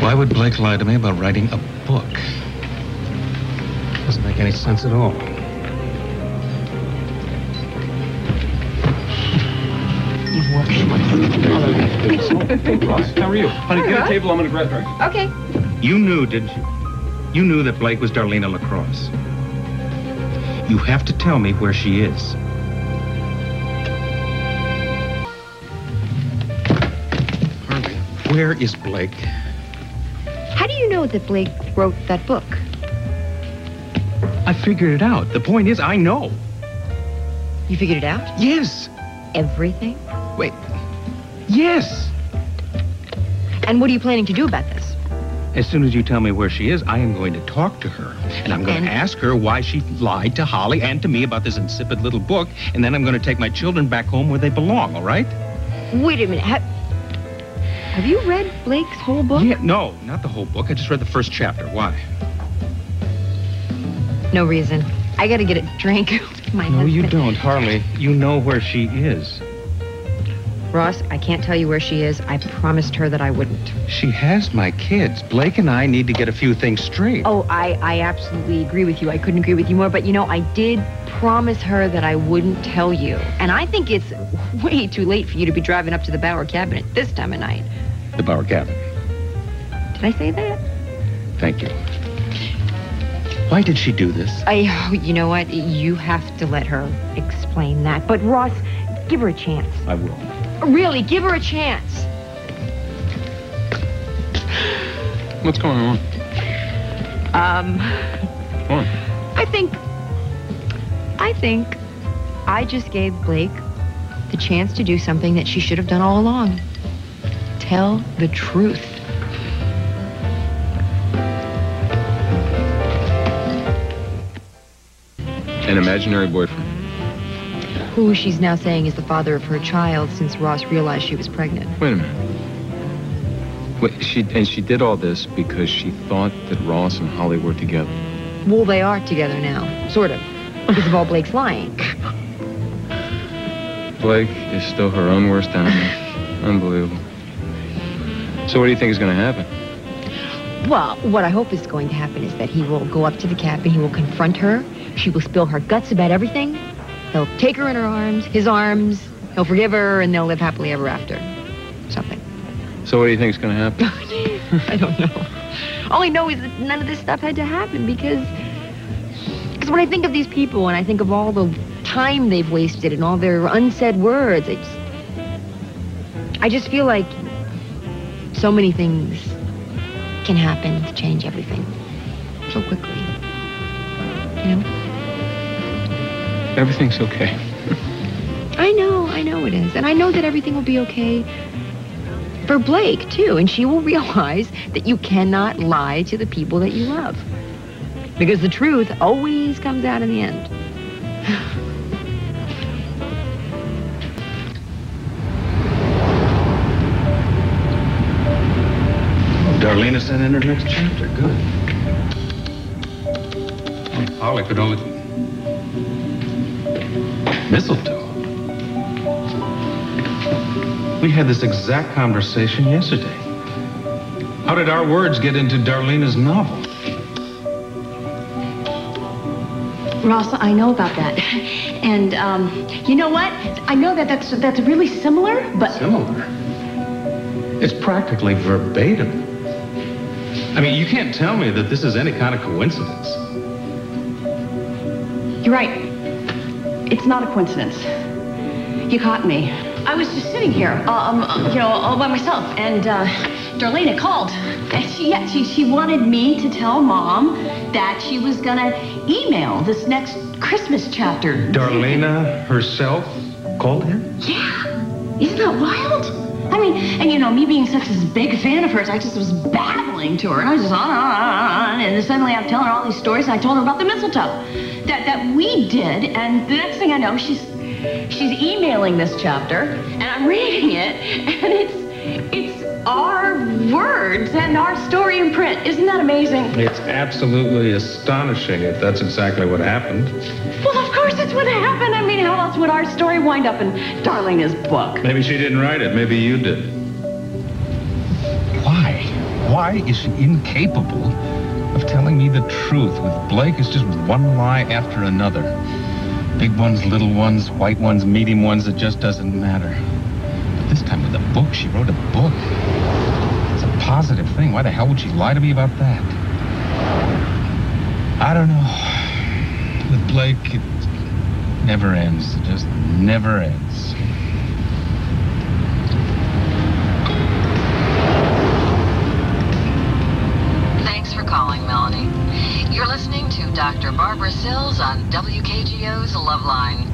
Why would Blake lie to me about writing a book? Doesn't make any sense at all. You've worked Ross, how are you? Honey, get a table. I'm going to grab her. Okay. You knew, didn't you? You knew that Blake was Darlena LaCrosse. You have to tell me where she is. Harley, where is Blake? How do you know that Blake wrote that book? I figured it out. The point is, I know. You figured it out? Yes. Everything? Wait. Yes. And what are you planning to do about this? As soon as you tell me where she is, I am going to talk to her. And I'm going to ask her why she lied to Harley and to me about this insipid little book. And then I'm going to take my children back home where they belong, all right? Wait a minute. Have you read Blake's whole book? Yeah, no, not the whole book. I just read the first chapter. Why? No reason. I got to get a drink. My No, husband. you don't, Harley. You know where she is. Ross, I can't tell you where she is. I promised her that I wouldn't. She has my kids. Blake and I need to get a few things straight. Oh, I absolutely agree with you. I couldn't agree with you more. But, you know, I did promise her that I wouldn't tell you. And I think it's way too late for you to be driving up to the Bauer cabin at this time of night. The Bauer cabin. Did I say that? Thank you. Why did she do this? You know what? You have to let her explain that. But, Ross, give her a chance. I will. Really, give her a chance. What's going on? What? I think I just gave Blake the chance to do something that she should have done all along. Tell the truth. An imaginary boyfriend. Who she's now saying is the father of her child since Ross realized she was pregnant. Wait a minute. Wait, she did all this because she thought that Ross and Holly were together. Well, they are together now, sort of, because of all Blake's lying. Blake is still her own worst enemy. Unbelievable. So what do you think is going to happen? Well, what I hope is going to happen is that he will go up to the cabin, he will confront her, she will spill her guts about everything, he'll take her in his arms, he'll forgive her, and they'll live happily ever after. Something. So what do you think is going to happen? I don't know. All I know is that none of this stuff had to happen because when I think of these people and I think of all the time they've wasted and all their unsaid words, I just feel like so many things can happen to change everything so quickly. You know? Everything's okay. I know it is. And I know that everything will be okay for Blake, too. And she will realize that you cannot lie to the people that you love. Because the truth always comes out in the end. Darlena sent in her next chapter. Good. Harley could only... Mistletoe. We had this exact conversation yesterday. How did our words get into Darlena's novel? Ross, I know about that. And, you know what? I know that that's really similar, but... Similar? It's practically verbatim. I mean, you can't tell me that this is any kind of coincidence. You're right. It's not a coincidence. You caught me. I was just sitting here, all by myself, and Darlena called. And she wanted me to tell Mom that she was gonna email this next Christmas chapter. Darlena herself called him? Yeah. Isn't that wild? I mean, and me being such a big fan of hers, I just was babbling to her, and I was just on, and then suddenly I'm telling her all these stories, and I told her about the mistletoe that we did, and the next thing I know, she's emailing this chapter, and I'm reading it, and it's our words and our story in print. Isn't that amazing? It's absolutely astonishing if that's exactly what happened. Well, of course it's what happened. I mean, how else would our story wind up in Darlena's book? Maybe she didn't write it. Maybe you did. Why? Why is she incapable of telling me the truth? With Blake, it's just one lie after another. Big ones, little ones, white ones, medium ones, it just doesn't matter. But this time with a book, she wrote a book. It's a positive thing. Why the hell would she lie to me about that? I don't know. With Blake, it never ends. It just never ends. Thanks for calling, Melanie. You're listening to Dr. Barbara Sills on WKGO's Loveline.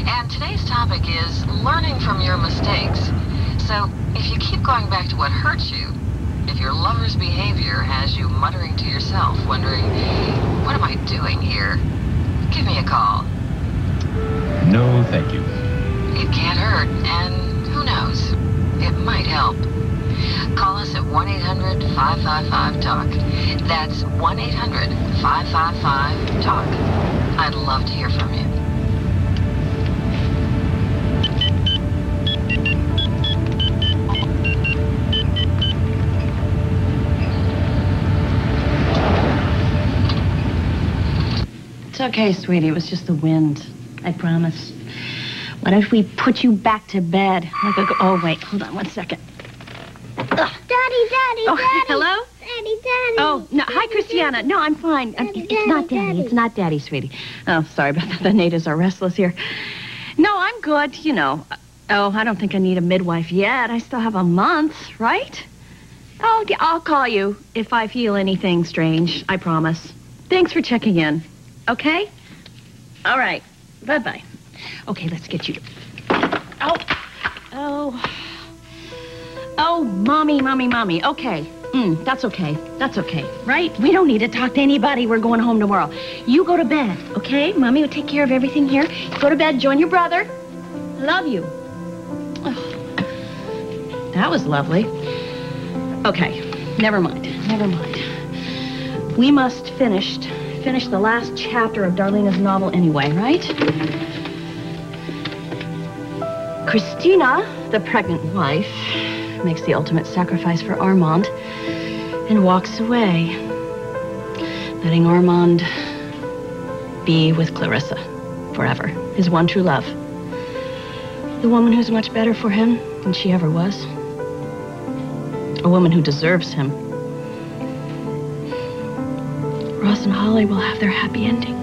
And today's topic is learning from your mistakes. So, if you keep going back to what hurts you, if your lover's behavior has you muttering to yourself, wondering, what am I doing here? Give me a call. No, thank you. It can't hurt, and who knows? It might help. Call us at 1-800-555-TALK. That's 1-800-555-TALK. I'd love to hear from you. It's okay, sweetie. It was just the wind. I promise. What if we put you back to bed? Oh, wait. Hold on 1 second. Daddy, Oh, Daddy. hello? Daddy. Oh, no. Hi, Christina. No, I'm fine. It's not Daddy. It's not Daddy, sweetie. Oh, sorry about that. The natives are restless here. No, I'm good, you know. Oh, I don't think I need a midwife yet. I still have a month, right? Oh, yeah, I'll call you if I feel anything strange. I promise. Thanks for checking in. Okay? All right. Bye-bye. Okay, let's get you to... Oh, mommy. Okay. That's okay. That's okay, right? We don't need to talk to anybody. We're going home tomorrow. You go to bed, okay? Mommy will take care of everything here. Go to bed. Join your brother. Love you. Oh, that was lovely. Okay. Never mind. We must finish the last chapter of Darlena's novel anyway, right? Christina, the pregnant wife, makes the ultimate sacrifice for Armand and walks away, letting Armand be with Clarissa forever, his one true love. The woman who's much better for him than she ever was. A woman who deserves him. Ross and Holly will have their happy ending.